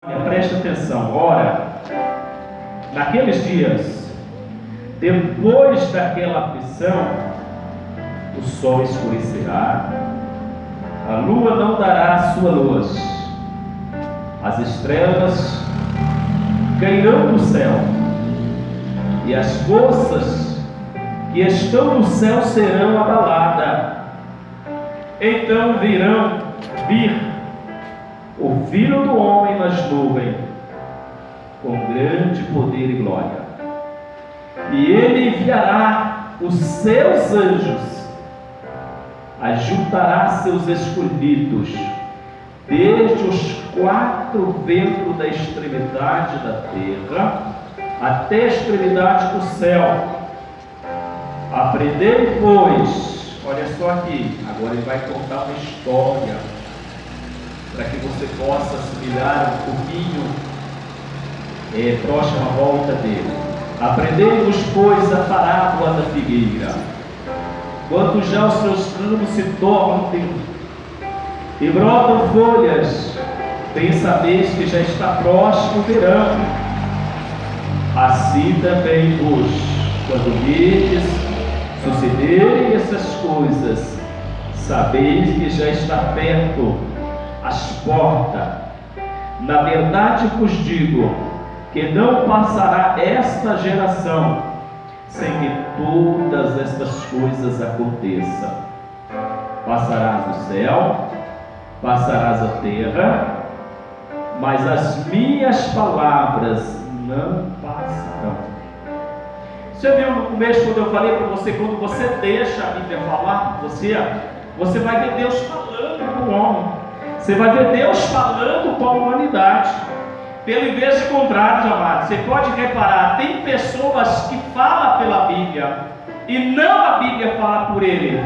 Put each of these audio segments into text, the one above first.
Presta atenção. Ora, naqueles dias, depois daquela aflição, o sol escurecerá, a lua não dará a sua luz, as estrelas cairão do céu, e as forças que estão no céu serão abaladas. Então vir o Filho do Homem nas nuvens, com grande poder e glória. E ele enviará os seus anjos, ajuntará seus escolhidos, desde os quatro ventos da extremidade da terra, até a extremidade do céu. Aprendei, pois, olha só aqui, agora ele vai contar uma história, para que você possa assimilar um pouquinho próxima volta dele. Aprendei-vos, pois, a parábola da figueira. Quando já os seus ramos se tornam e brotam folhas, bem sabeis que já está próximo o verão. Assim também vos, quando virdes sucederem essas coisas, sabeis que já está perto as portas. Na verdade vos digo que não passará esta geração sem que todas estas coisas aconteçam. Passarás o céu, passarás a terra, mas as minhas palavras não passarão. Você viu no começo, quando eu falei para você, quando você deixa a Bíblia falar com você vai ver Deus falando com o homem. Você vai ver Deus falando com a humanidade. Pelo inverso contrário, amados, você pode reparar, tem pessoas que falam pela Bíblia, e não a Bíblia fala por ele,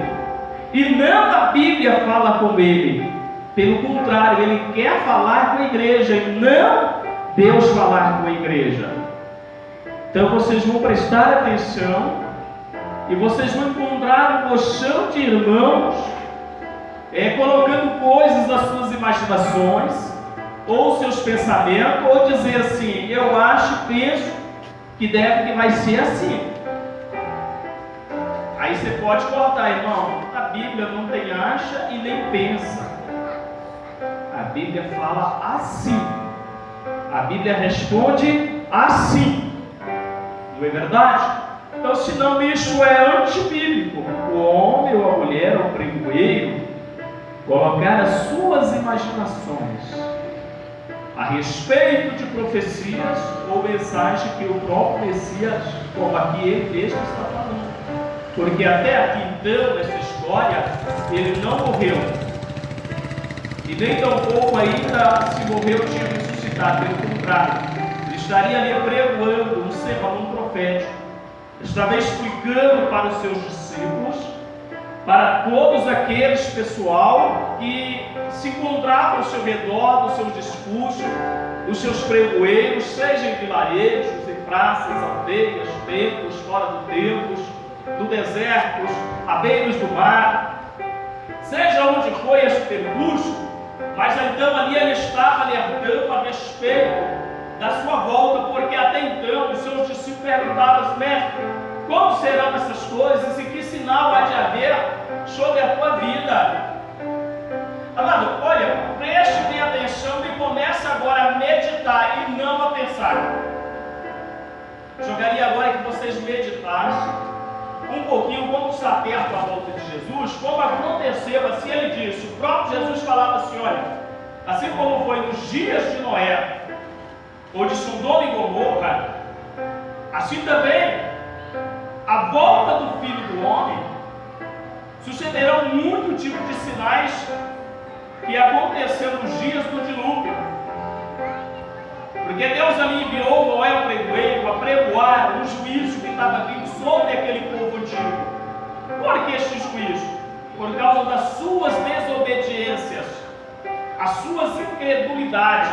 e não a Bíblia fala com ele. Pelo contrário, ele quer falar com a igreja, e não Deus falar com a igreja. Então vocês vão prestar atenção, e vocês vão encontrar um colchão de irmãos, colocando coisas das suas imaginações, ou seus pensamentos, ou dizer assim, eu acho, penso, que vai ser assim. Aí você pode cortar, irmão, a Bíblia não tem acha e nem pensa. A Bíblia fala assim. A Bíblia responde assim. Não é verdade? Então, senão isso é antibíblico. O homem ou a mulher, ou o pregoeiro, colocar as suas imaginações a respeito de profecias ou mensagem que o próprio Messias, como aqui ele mesmo está falando. Porque até aqui então, nessa história, ele não morreu, e nem tampouco ainda se morreu de ressuscitar. Pelo contrário, ele estaria ali pregoando um sermão profético, estava explicando para os seus discípulos, para todos aqueles pessoal que se encontravam ao seu redor, dos seus discursos, dos seus pregoeiros, seja em vilarejos, em praças, aldeias, templos, fora do templos, do deserto, à beiras do mar, seja onde foi esse percurso. Mas então ali ele estava alertando a respeito da sua volta, porque até então os seus discípulos perguntavam: mestre, como serão essas coisas e que sinal há de haver sobre a tua vida? Amado, olha, preste bem atenção e comece agora a meditar e não a pensar. Jogaria agora que vocês meditassem um pouquinho como está perto a volta de Jesus, como aconteceu, assim ele disse. O próprio Jesus falava assim: olha, assim como foi nos dias de Noé, ou de Sodoma e Gomorra, assim também a volta do Filho do Homem sucederão muito tipo de sinais que aconteceram nos dias do dilúvio. Porque Deus ali enviou Noé, o pregoeiro, a pregoar um juízo que estava vindo sobre aquele povo antigo. Por que este juízo? Por causa das suas desobediências, as suas incredulidades,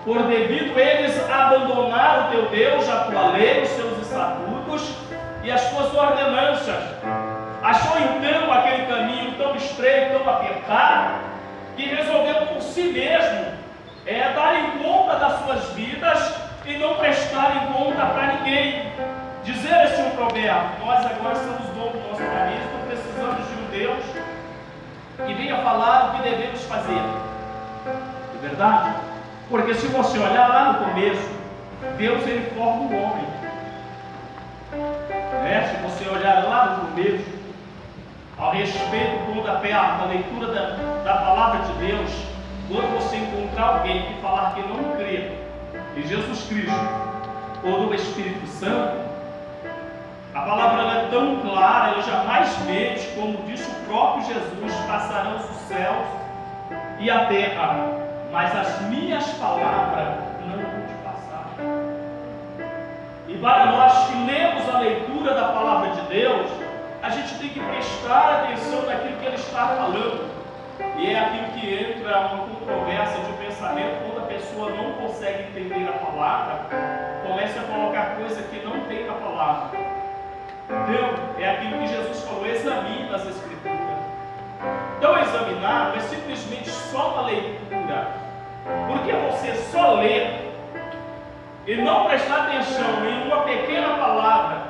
por devido eles abandonar o teu Deus, a tua lei, os seus estatutos e as suas ordenanças. Achou então aquele caminho tão estreito, tão apertado, que resolveu por si mesmo dar em conta da verdade? Porque se você olhar lá no começo, Deus ele forma o homem. Se você olhar lá no começo, ao respeito toda a leitura da palavra de Deus, quando você encontrar alguém que falar que não crê em Jesus Cristo ou no Espírito Santo, a palavra ela é tão clara, ela jamais mente, como disse o próprio Jesus: passarão os céus e a terra, mas as minhas palavras não vão te passar. E para nós que lemos a leitura da palavra de Deus, a gente tem que prestar atenção naquilo que ele está falando. E é aquilo que entra uma controvérsia de pensamento, quando a pessoa não consegue entender a palavra, começa a colocar coisa que não tem na palavra. Então, é aquilo que Jesus falou: examine as Escrituras. Então, examinar não é simplesmente só uma leitura, porque você só ler e não prestar atenção em uma pequena palavra,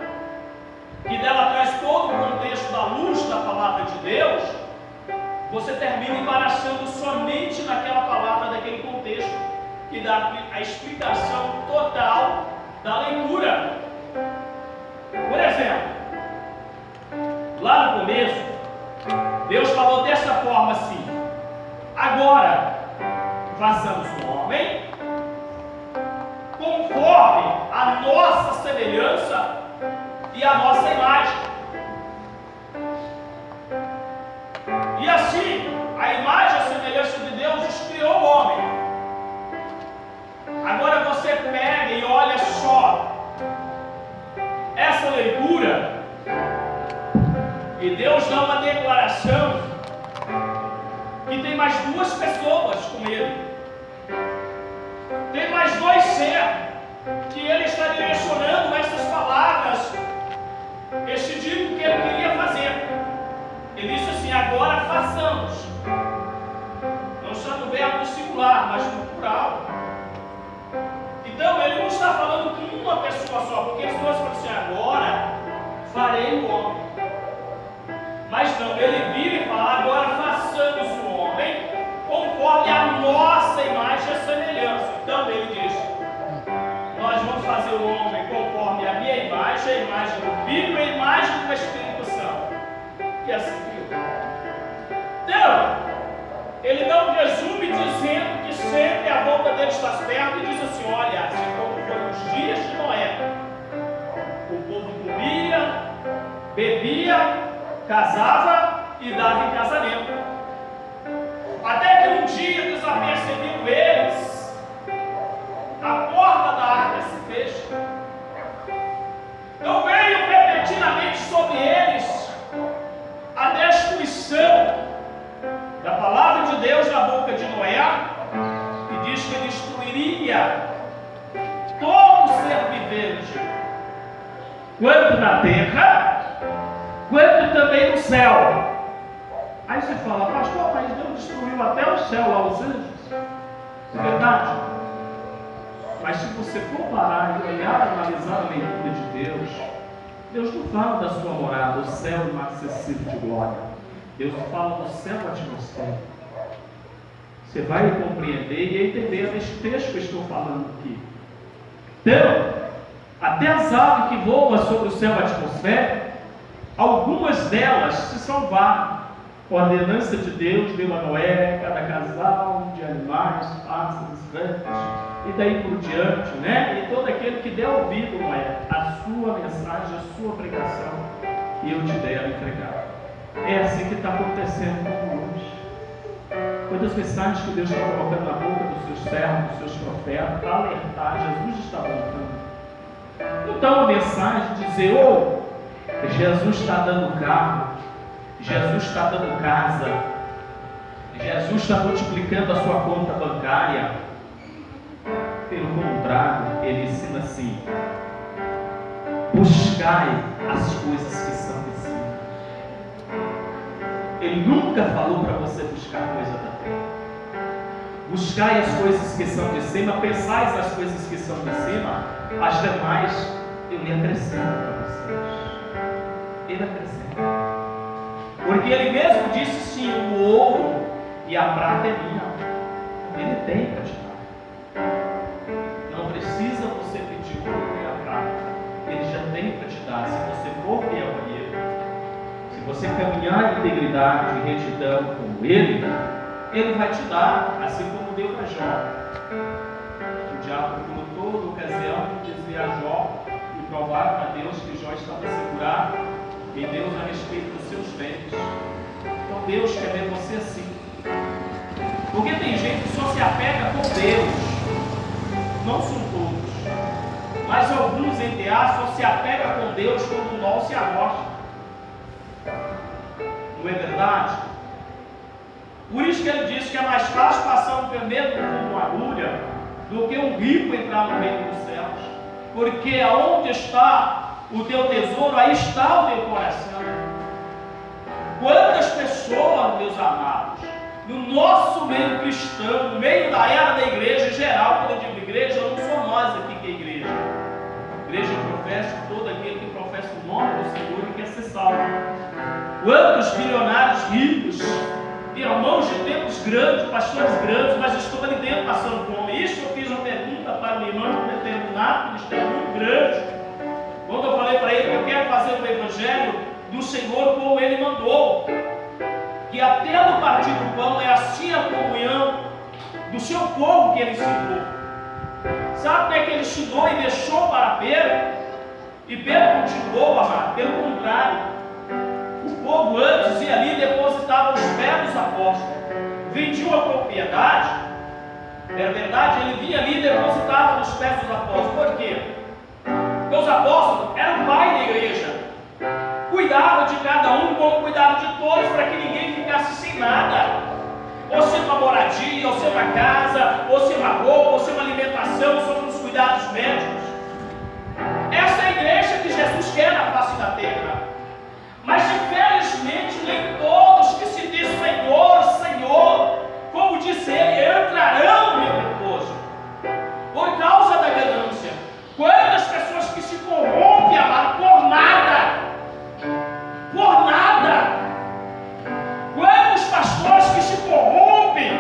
que dela traz todo o contexto da luz da palavra de Deus, você termina embaraçando somente naquela palavra, daquele contexto, que dá a explicação total da leitura. Por exemplo, lá no começo, Deus falou desta forma assim: agora façamos o homem conforme a nossa semelhança e a nossa imagem. E assim, a imagem e a semelhança de Deus criou o homem. Agora você pega e olha só essa leitura, e Deus dá uma declaração que tem mais duas pessoas com ele, tem mais dois seres que ele está direcionando essas palavras, este digo que ele queria fazer. Ele disse assim: agora façamos. Não está no verbo singular, mas no plural. Então ele não está falando com uma pessoa só, porque as duas falam assim: agora farei o homem. Mas não, ele vira e fala: agora façamos o homem conforme a nossa imagem e a semelhança. Então ele diz: nós vamos fazer o homem conforme a minha imagem, a imagem do Filho e a imagem do Espírito Santo, que assim criou. Então, ele dá um resumo dizendo que sempre a volta dele está perto, e diz assim: olha, assim como foi nos dias de Noé, o povo comia, bebia, casava e dava em casamento. Até que um dia, desapercebido eles, a porta da arca se fecha. Então veio repentinamente sobre eles a destruição da palavra de Deus na boca de Noé, e diz que destruiria todo ser vivente, quanto na terra, quanto também no céu. Aí você fala: pastor, mas Deus destruiu até o céu lá, os anjos. É verdade? Mas se você for parar e olhar, analisar a leitura de Deus, Deus não fala da sua morada, o céu inacessível de glória. Deus fala do céu atmosférico. Você vai compreender e entender neste texto que eu estou falando aqui. Então, até as aves que voam sobre o céu atmosférico, algumas delas se salvaram. A ordenança de Deus deu a Noé, cada casal de animais, pássaros, répteis, e daí por diante, né? E todo aquele que der ouvido, Noé, a sua mensagem, a sua pregação, e eu te dei a entregar. É assim que está acontecendo com hoje. Quantas mensagens que Deus está colocando na boca dos seus servos, dos seus profetas, para alertar: Jesus está voltando. Então a mensagem de dizer: Jesus está dando carro, Jesus está dando casa, Jesus está multiplicando a sua conta bancária. Pelo contrário, ele ensina assim: buscai as coisas que são de cima. Ele nunca falou para você buscar coisa da terra. Buscai as coisas que são de cima, pensais nas coisas que são de cima, as demais eu lhe acrescento para vocês. Ele acrescenta. Porque ele mesmo disse assim: o ouro e a prata é minha. Ele tem para te dar. Não precisa você pedir ouro nem a prata. Ele já tem para te dar, se você for fiel a Ele. Se você caminhar em integridade e retidão com Ele, Ele vai te dar, assim como deu para Jó. O diabo procurou toda ocasião de desviar Jó e provar para Deus que Jó estava segurado em Deus a respeito dos seus bens. Então Deus quer ver você assim. Porque tem gente que só se apega com Deus. Não são todos. Mas alguns, entre aspas, só se apega com Deus quando o nó se arrocha. Não é verdade? Por isso que ele diz que é mais fácil passar um camelo com uma agulha do que um rico entrar no reino dos céus. Porque aonde está o teu tesouro, aí está o teu coração. Quantas pessoas, meus amados, no nosso meio cristão, no meio da era da igreja em geral, quando eu digo igreja, não sou nós aqui que é igreja. Igreja professa todo aquele que professa o nome do Senhor e quer ser salvo. Quantos bilionários ricos, irmãos de tempos grandes, pastores grandes, mas estão ali dentro passando fome. Isso eu fiz uma pergunta para um irmão determinado, um ministério muito grande. Quando eu falei para ele que eu quero fazer o evangelho do Senhor como Ele mandou, que até no partir do pão é assim a comunhão do seu povo que Ele ensinou. Sabe como é que Ele ensinou e deixou para Pedro? E Pedro continuou, amado, pelo contrário. O povo antes ia ali e depositava os pés dos apóstolos. Vendia uma propriedade, era verdade, ele vinha ali e depositava nos pés dos apóstolos. Por quê? Porque os apóstolos eram o pai da igreja. Cuidava de cada um como cuidava de todos, para que ninguém ficasse sem nada. Ou sem uma moradia, ou sem uma casa, ou sem uma roupa, ou sem uma alimentação, sobre os cuidados médicos. Essa é a igreja que Jesus quer na face da terra. Mas infelizmente nem todos que se dizem Senhor, Senhor, como disse ele, entrarão no meu repouso, por causa da ganância. Quantas pessoas que se corrompem, amado, por nada, quantos pastores que se corrompem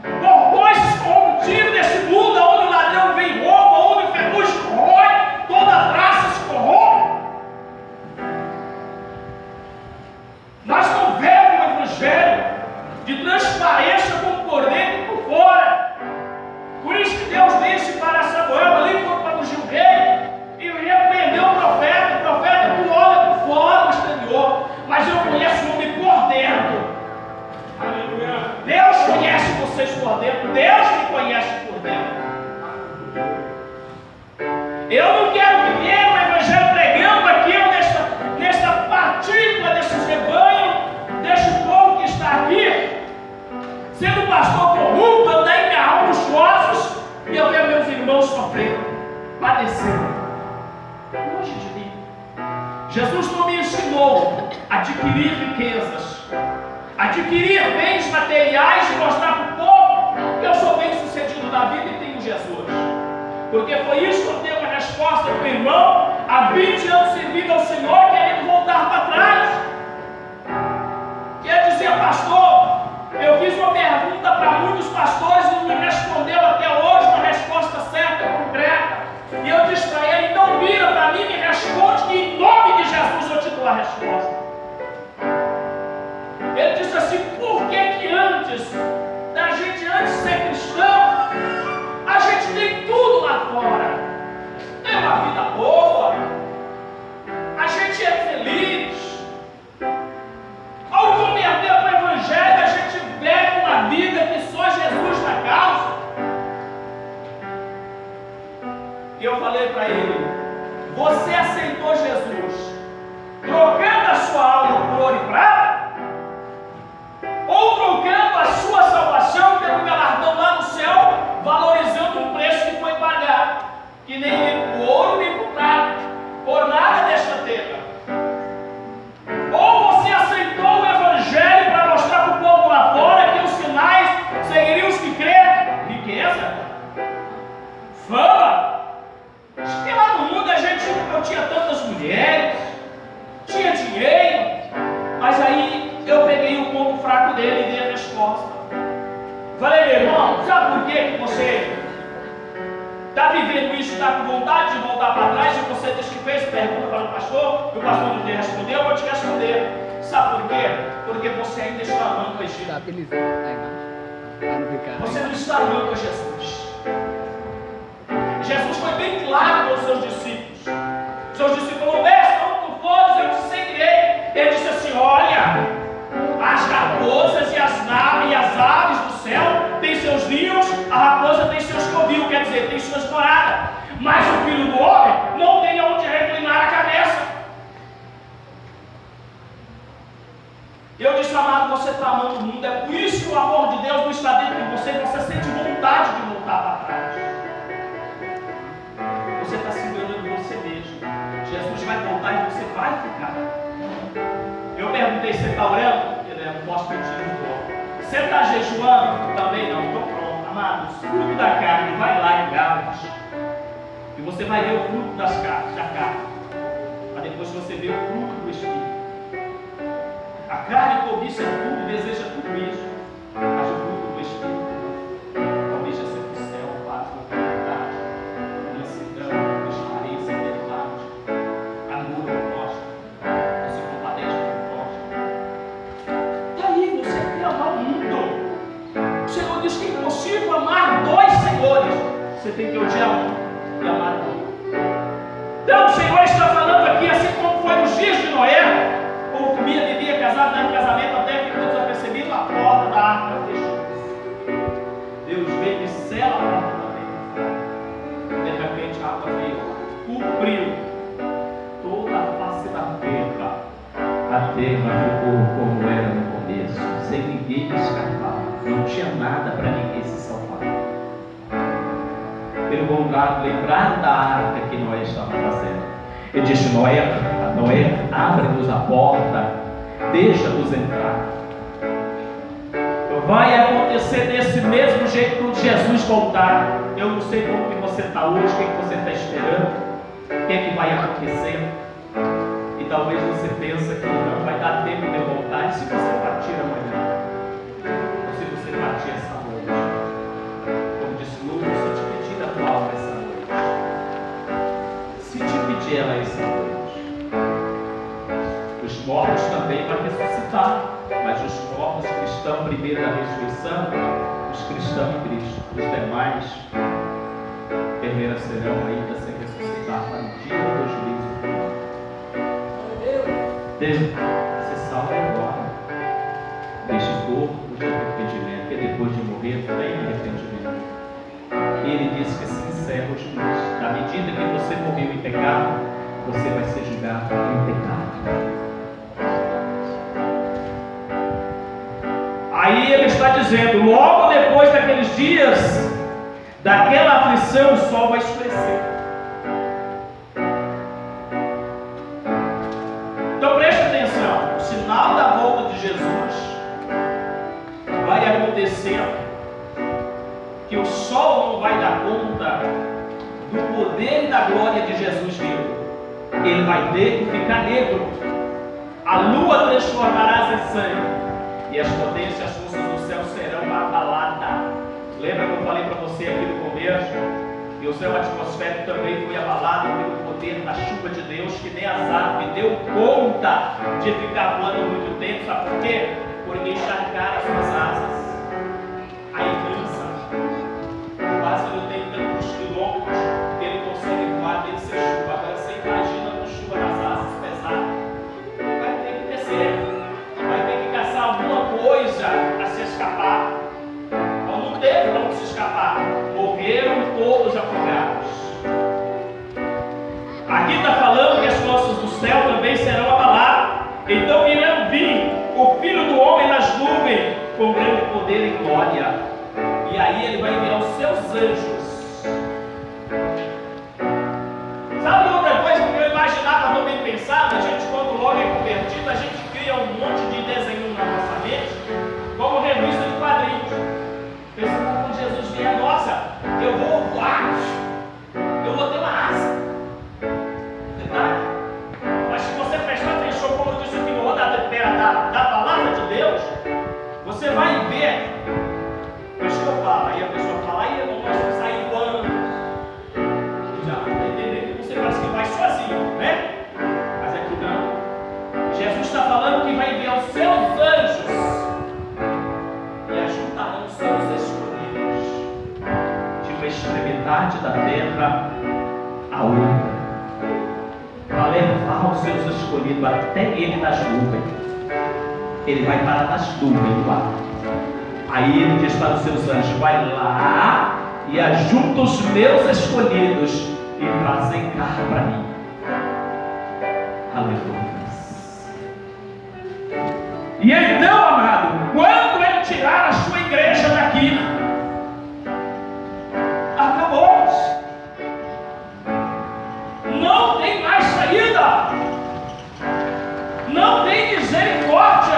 por coisas corruptíveis desse mundo, onde o ladrão vem e rouba, onde o ferrugem corrói, toda a raça se corrompe. Mas não vivem o evangelho de transparência como por dentro e por fora. Por isso que Deus disse para Samuel ali para ungir o rei e repreendeu o profeta, tu olha por fora no exterior, mas eu conheço o homem por dentro. Aleluia. Deus conhece vocês por dentro, Deus me conhece por dentro. Eu não quero viver o evangelho pregando aqui nesta partícula desses rebanhos, deste povo que está aqui, sendo pastor corrupto, andar em carro nos ossos e eu ver meus irmãos sofrendo, padecendo. Longe de mim. Jesus não me ensinou a adquirir riquezas, adquirir bens materiais e mostrar para o povo que eu sou bem sucedido na vida e tenho Jesus. Porque foi isso que eu dei uma resposta para o irmão há 20 anos servindo ao Senhor, querendo voltar para trás. Quer dizer, pastor, eu fiz uma pergunta para muitos pastores e não me respondeu até hoje uma resposta certa, concreta. E eu disse para ele, então vira para mim e me responde que em nome de Jesus eu te dou a resposta. Ele disse assim, por que antes da gente ser cristão, a gente tem tudo lá fora? É uma vida boa, a gente é feliz. Ao converter para o evangelho, a gente vive uma vida que só Jesus na causa. E eu falei para ele, você aceitou Jesus trocando a sua alma por ouro e prata? Ou trocando a sua salvação pelo galardão lá no céu, valorizando o preço que foi pagado, que nem por ouro nem por prata, por nada desta terra? Ou você aceitou o evangelho para mostrar para o povo lá fora que os sinais seguiriam os que creem? Riqueza? Fama? Acho que lá no mundo eu tinha tantas mulheres, tinha dinheiro, mas aí eu peguei o ponto fraco dele e dei a resposta. Falei, meu irmão, você está vivendo isso, está com vontade de voltar para trás, e você diz que fez pergunta para o pastor não lhe respondeu, eu vou te responder. Sabe por quê? Porque você ainda está amando o Egito. Você não está amando Jesus. Jesus foi bem claro com os seus discípulos. Seus discípulos falaram: mestre, onde tu fores, eu te seguirei. Ele disse assim: olha, as raposas e as aves do céu têm seus ninhos, a raposa tem seus covis, quer dizer, tem suas moradas. Mas o filho do homem não tem onde reclinar a cabeça. Eu disse: amado, você está amando o mundo. É por isso que o amor de Deus não está dentro de você, e você sente vontade de voltar para trás. Você está se enganando você mesmo. Jesus vai voltar e você vai ficar. Eu perguntei: você está orando? Ele não posso pedir de Você está jejuando? Também não, estou pronto. Amados, fruto da carne, vai lá em Gálatas, e você vai ver o fruto da carne, para depois você ver o fruto do Espírito. A carne cobiça tudo, deseja tudo isso, mas o fruto do Espírito cobiça sempre o céu, paz, tranquilidade, mansidão, transparência, verdade, amor ao próximo, se compadece com o próximo. E aí você quer amar o mundo. O Senhor diz que é impossível amar dois senhores. Você tem que odiar um e amar o outro. Então o Senhor está falando aqui, assim como foi nos dias de Noé. O povo comia, bebia, casado, dando casamento, até que ficou desapercebido, a porta da arca fechou. Deus veio e sela a porta também. De repente a água veio, cobriu toda a face da terra. A terra ficou como era no começo, sem ninguém escapar. Não tinha nada para ninguém se salvar. Pelo contrário, lembraram da arca que Noé estava fazendo. Ele disse: Noé, abre-nos a porta, deixa-nos entrar. Vai acontecer desse mesmo jeito quando Jesus voltar. Eu não sei como que você está hoje, o que você está esperando, o que vai acontecer. E talvez você pense que não vai dar tempo de voltar. E se você partir amanhã? Ou se você partir essa noite? Como disse Lucas, se te pedir a tua alma essa noite, se te pedir ela essa noite, os mortos também vão ressuscitar, mas os mortos que estão primeiro da ressurreição, os cristãos em Cristo, os demais permanecerão ainda sem ressuscitar para o dia do juízo. Deus, se salva agora deste corpo de arrependimento, que depois de morrer tem arrependimento. E ele disse que se encerra o juízo. Na medida que você morreu em pecado, você vai ser julgado em pecado. Aí ele está dizendo: logo depois daqueles dias, daquela aflição, o sol vai escurecer. Então preste atenção: o sinal da volta de Jesus vai acontecer que o sol não vai dar conta do poder e da glória de Jesus vivo. Ele vai ficar negro. A lua transformará em sangue, e as potências, as forças do céu serão abaladas. Lembra que eu falei para você aqui no começo? E o céu atmosférico também foi abalado pelo poder da chuva de Deus, que nem as aves deu conta de ficar voando muito tempo. Sabe por quê? Porque encharcaram as suas asas. Aí cansa. O pássaro tem tantos quilômetros que ele consegue voar dentro sem chuva. Agora você imagina com chuva nas asas pesadas. Vai ter que descer. Vai ter que caçar alguma coisa para se escapar. Não teve como se escapar. Morreram todos afogados. Aqui está falando que as forças do céu também serão abaladas. Então irão vir o Filho do Homem nas nuvens com grande poder e glória. E aí ele vai enviar os seus anjos. Sabe outra coisa que eu imaginava, não bem pensado? A gente, quando logo é convertido, a gente cria um monte de desenho na nossa mente, como revista de quadrinhos. Pensando, quando Jesus vier, nossa, eu vou voar, eu vou ter uma asa. Verdade? Mas se você prestar atenção, como eu disse aqui no da palavra de Deus, você vai ver. Por isso que eu falo, aí a pessoa fala: aí eu não extremidade da terra a outra, para levar os seus escolhidos até ele nas nuvens. Ele vai parar nas nuvens lá. Aí ele diz para os seus anjos: vai lá e ajunta os meus escolhidos e trazem cá para mim. Aleluia. E então, amado, quando ele tirar a sua igreja daqui, acabou. Não tem mais saída. Não tem misericórdia.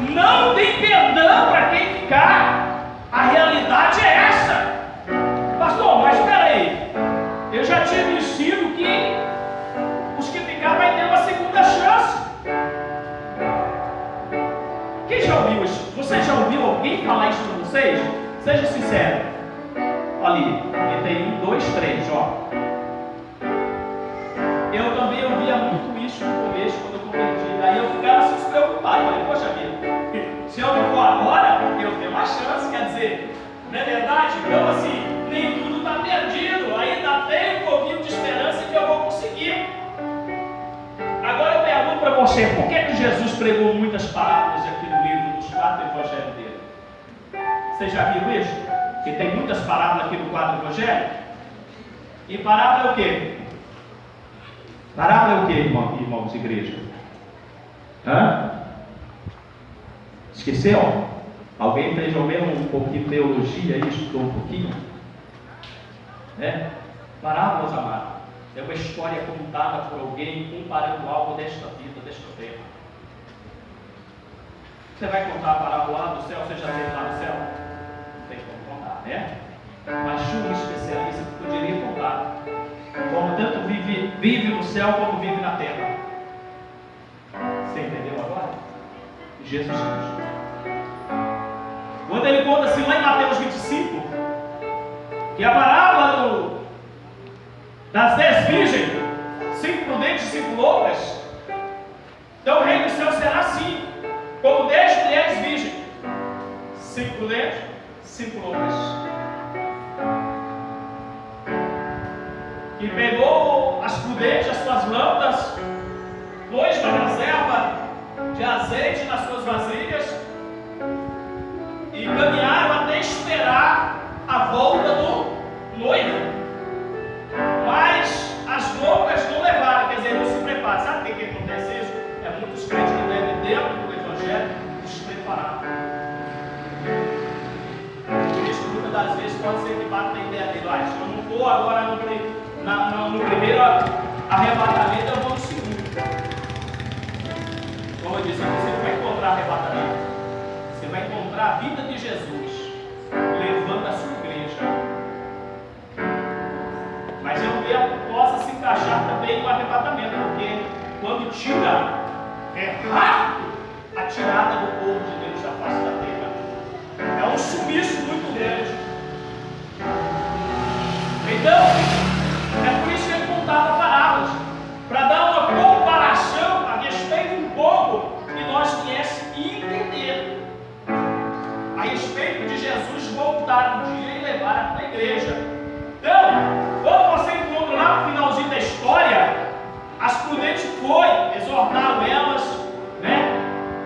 Não tem perdão para quem ficar. A realidade é essa. Pastor, mas espera aí. Eu já tinha ensino que os que ficar vai ter uma segunda chance. Quem já ouviu isso? Você já ouviu alguém falar isso para vocês? Seja sincero. Ali, tem 1, 2, 3, ó. Eu também ouvia muito isso no começo, quando eu compreendi. Aí eu ficava assim despreocupado. Falei, poxa vida, se eu não for agora, eu tenho uma chance. Quer dizer, não é verdade? Então assim, nem tudo está perdido. Ainda tem um pouquinho de esperança que eu vou conseguir. Agora eu pergunto para você, por que Jesus pregou muitas parábolas aqui no livro dos 4 evangelhos dele? Vocês já viram isso? Que tem muitas parábolas aqui no 4 evangelhos? E parábola é o quê? Parábola é o quê, irmãos de igreja? Esqueceu? Alguém fez ao menos um pouquinho de teologia aí, estudou um pouquinho? Parábolas, amado, é uma história contada por alguém comparando algo desta vida, desta terra. Você vai contar a parábola lá do céu? Você já teve lá no céu? Não tem como contar, né? Mas um especialista que poderia contar como tanto vive no céu como vive na terra. Você entendeu agora? Jesus Cristo. Quando ele conta assim lá em Mateus 25, que a parábola das 10 virgens, 5 prudentes e 5 loucas, então o reino do céu será assim, como 10 mulheres virgens, 5 prudentes, 5 loucas. Que pegou as prudentes, as suas lâmpadas, pôs uma reserva de azeite nas suas vasilhas e caminharam até esperar a volta do noivo. Mas as loucas não levaram, quer dizer, não se preparam. Sabe o que acontece isso? É muitos crentes que devem dentro do evangelho despreparar. Por isso, muitas das vezes pode ser que bata na ideia dele: se eu não for agora no primeiro arrebatamento, eu vou no segundo. Como eu disse, você não vai encontrar arrebatamento. Você vai encontrar a vida de Jesus levando a sua igreja. Mas eu não possa se encaixar também no arrebatamento, porque quando tira, é rápido a tirada do povo de Deus da face da terra. É um sumiço muito grande. Então, é por isso que ele contava parábolas, para dar uma comparação a respeito do povo que nós viéssemos entender a respeito de Jesus voltar um dia e levar a igreja. Então, quando você encontra lá no finalzinho da história, as prudentes exortaram elas,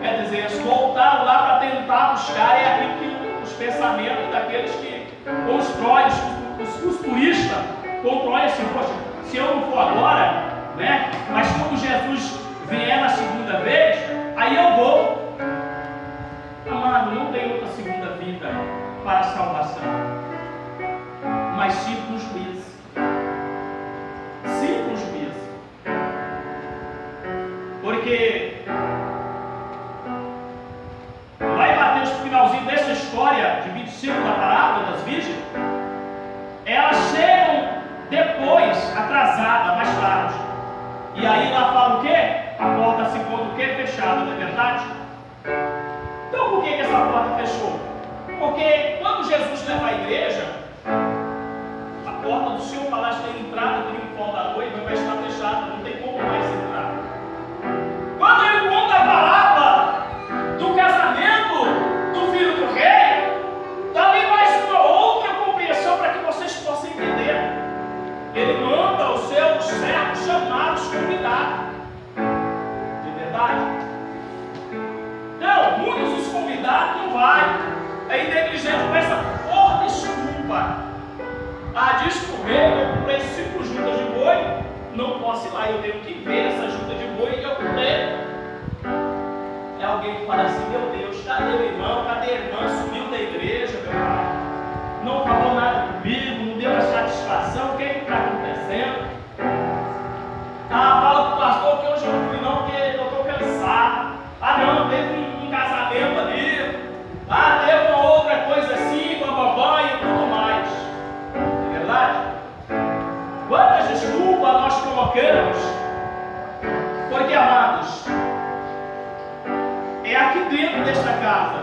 quer dizer, eles voltaram lá para tentar buscar aquilo que os pensamentos daqueles que constroem, os turistas constroem assim: poxa, se eu não for agora, mas quando Jesus vier na segunda vez, aí eu vou. Amado, não tem outra segunda vida para a salvação, mas sim para o juízo. Sim para o juízo. Porque lá em Mateus, no finalzinho dessa história de 25 da parábola das virgens, elas chegam depois, atrasada, mais tarde. E aí lá fala o quê? A porta se encontra o quê? Fechada, não é verdade? Então por que essa porta fechou? Porque quando Jesus leva a igreja, a porta do seu palácio da entrada triunfal da noiva vai estar fechada, não tem como mais entrar. Quando ele conta a parábola do casamento do filho do rei, dá mais uma outra compreensão Descobrir, eu comprei 5 juntas de boi, não posso ir lá, eu tenho que ver essa junta de boi e eu comprei. É alguém que fala assim, meu Deus, cadê o irmão, cadê a irmã, sumiu da igreja, meu pai, não falou nada comigo, não deu a satisfação, o que está acontecendo? Fala para o pastor que hoje eu não fui não, porque eu estou cansado. Não, teve um casamento ali, teve uma outra coisa assim, bababá e tudo mais. É verdade? Quantas desculpas nós colocamos? Porque, amados, é aqui dentro desta casa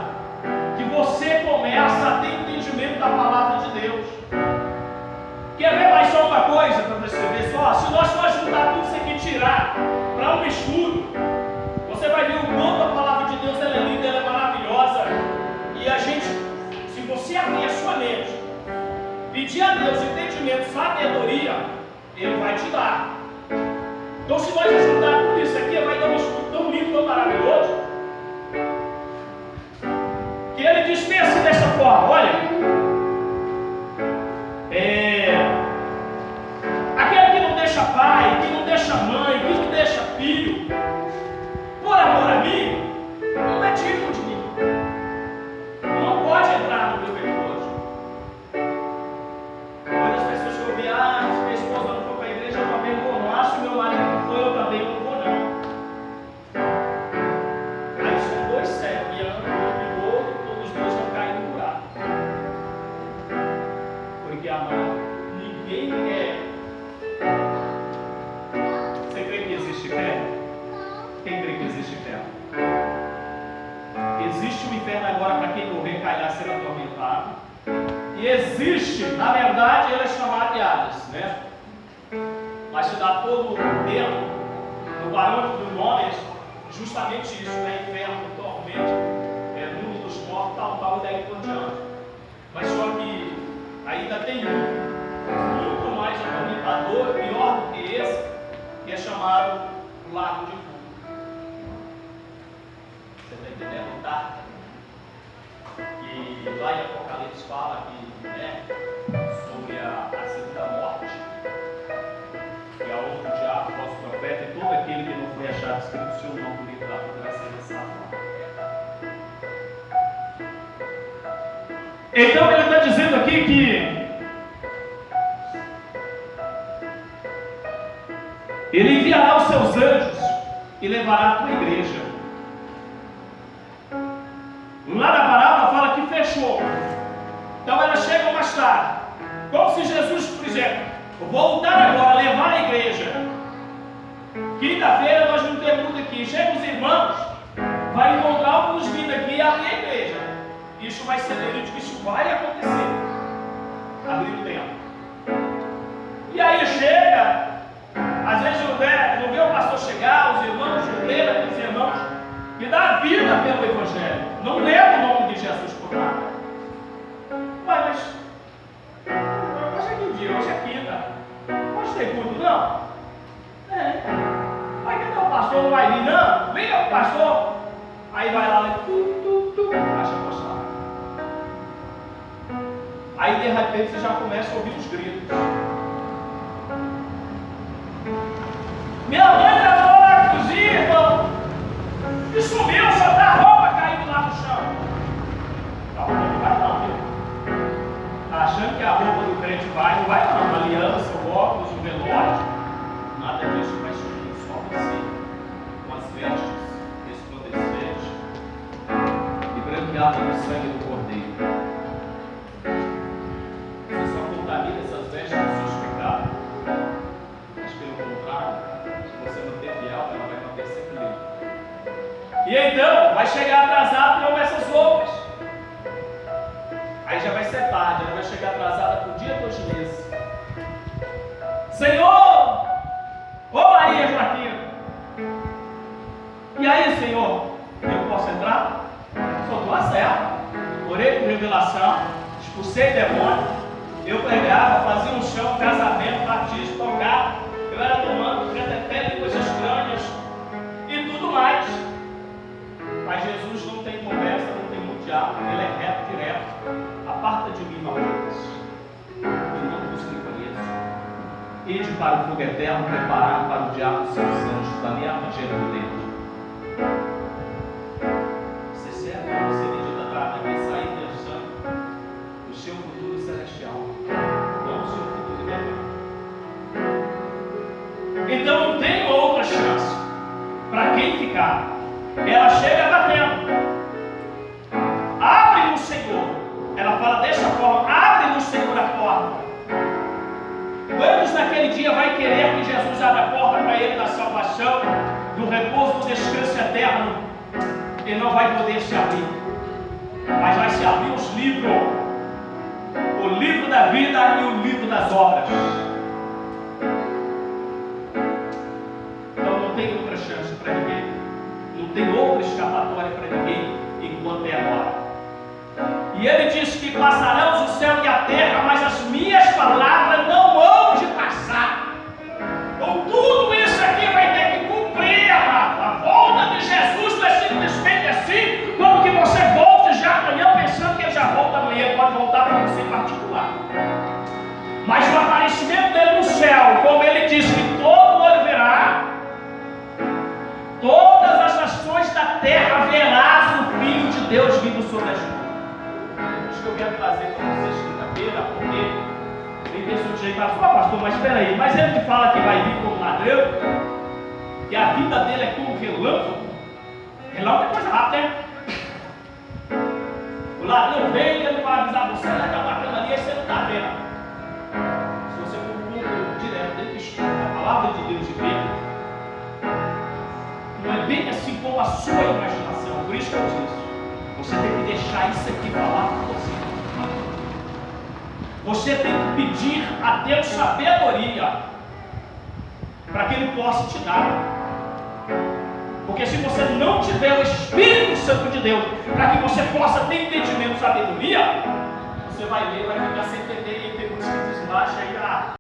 que você começa a ter entendimento da palavra de Deus. Quer ver mais só uma coisa para você ver só? Se nós for juntar tudo isso aqui e tirar para um estudo, você vai ver o quanto a palavra de Deus ela é linda, ela é maravilhosa. E a gente, se você abrir a sua mente, pedir a Deus entendimento, sabedoria, Ele vai te dar. Então, se nós ajudar tudo isso aqui, vai dar um estudo tão lindo, tão maravilhoso, que Ele dispensa dessa forma. Olha, aquele que não deixa pai, que não deixa mãe, que não deixa filho, por amor a mim, não é digno de mim. Não pode entrar no meu repouso. Quando as pessoas que eu vi, se minha esposa não for para a igreja, eu também vou. Não acho que meu marido não foi, eu também não vou, não. Aí são 2 cegos, e um e outro, todos os 2 vão cair no buraco. Porque, amado, ninguém quer. Você crê que existe fé? Quem crê que existe fé? Existe um inferno agora para quem morrer, calhar, ser atormentado. E existe, na verdade, ele é chamado de Hades, né? Mas se dá todo o tempo no parâmetro do nome, justamente isso, né? Inferno, tormento, mundo dos mortos, tal, e daí por diante. Mas só que ainda tem muito mais atormentador, pior do que esse, que é chamado lago de fogo. Você está entendendo? Tá? E lá em Apocalipse fala que, né, sobre a segunda morte, que é outro diabo, nosso profeta, e todo aquele que não foi achado escrito o seu nome no livro da vida vai ser lançado lá. Então ele está dizendo aqui que Ele enviará os seus anjos e levará a tua igreja. Lá na parábola fala que fechou. Então elas chegam mais tarde. Como se Jesus, por exemplo, voltar agora, levar a igreja. Quinta-feira nós não temos muito aqui. Chegam os irmãos, vai encontrar alguns vindo aqui e abrir a igreja. Isso vai ser verídico, isso vai acontecer. Abrir o tempo. E aí chega, às vezes não vê o pastor chegar, os irmãos, não lê aqueles irmãos que dá vida pelo Evangelho. Não leva o nome de Jesus por nada. Mas hoje é que dia? Hoje é quinta. Hoje tem culto, não? Mas cadê o pastor? Não vai vir, não? Vem o pastor. Aí vai lá, acha postar. Aí de repente você já começa a ouvir os gritos. Minha mãe estava lá na cozinha, irmão, e sumiu, só tá a roupa caindo lá no chão. A roupa não vai não, filho. Tá achando que a roupa do crente vai? Não vai não. A aliança, o óculos, o relógio, nada disso vai sumir, só você. Com as vestes resplandecentes e branqueadas no sangue do Cordeiro. Você só contamina essas vestes dos seus pecados. Mas pelo contrário, se você manter fiel, ela vai manter sempre limpa. E então, vai chegar atrasado com essas roupas. Aí já vai ser tarde, ela vai chegar atrasada por dia 2 meses. Senhor! Ô Maria Joaquina! E aí, Senhor? Eu posso entrar? Sou tua serva. Orei com revelação, expulsei demônio. Eu pregava, fazia um chão, casamento, batismo, tocava. Eu era tomando, reteté, línguas estranhas e tudo mais. Mas Jesus não tem conversa, não tem muito diálogo, ele é reto, direto. Aparta de mim, malditos. E não vos Ide para o fogo eterno, preparado para o diabo e seus anjos, ali arranjando dentro. Ser certo, você medita para que sair pensando o seu futuro celestial, não o seu futuro eterno. Então não tem outra chance para quem ficar. Ela chega batendo. Abre-lhe o Senhor. Ela fala dessa forma: abre-lhe o Senhor a porta. Quantos naquele dia vai querer que Jesus abra a porta para ele da salvação, do repouso, do descanso eterno? Ele não vai poder se abrir, mas vai se abrir os livros, o livro da vida e o livro das obras. Então não tem outra chance para ninguém, não tem outra escapatória para ninguém enquanto é agora. E ele diz que passarão o céu e a terra, mas as minhas palavras não hão de passar. Então tudo isso aqui vai ter que cumprir, amado. A volta de Jesus não é simplesmente assim, como que você volta já amanhã pensando que ele já volta amanhã, pode voltar para você em particular. Mas o aparecimento dele no céu, como ele diz que todo olho verá, todas as nações da terra verás o Filho de Deus vindo sobre as nuvens. Que eu quero trazer para vocês quinta-feira, porque tem pessoas que chegam e falam: pastor, mas espera aí, mas ele que fala que vai vir como ladrão, que a vida dele é como relâmpago. Relâmpago é coisa rápida, né? O ladrão vem e ele vai avisar você: ele está batendo ali e você não está vendo. Se você for um pouco direto dentro do estudo da palavra de Deus e ver, não é bem assim como a sua imaginação. Por isso que eu disse: você tem que deixar isso aqui falar para você. Você tem que pedir a Deus sabedoria para que Ele possa te dar. Porque se você não tiver o Espírito Santo de Deus para que você possa ter entendimento e sabedoria, você vai ler, vai ficar sem entender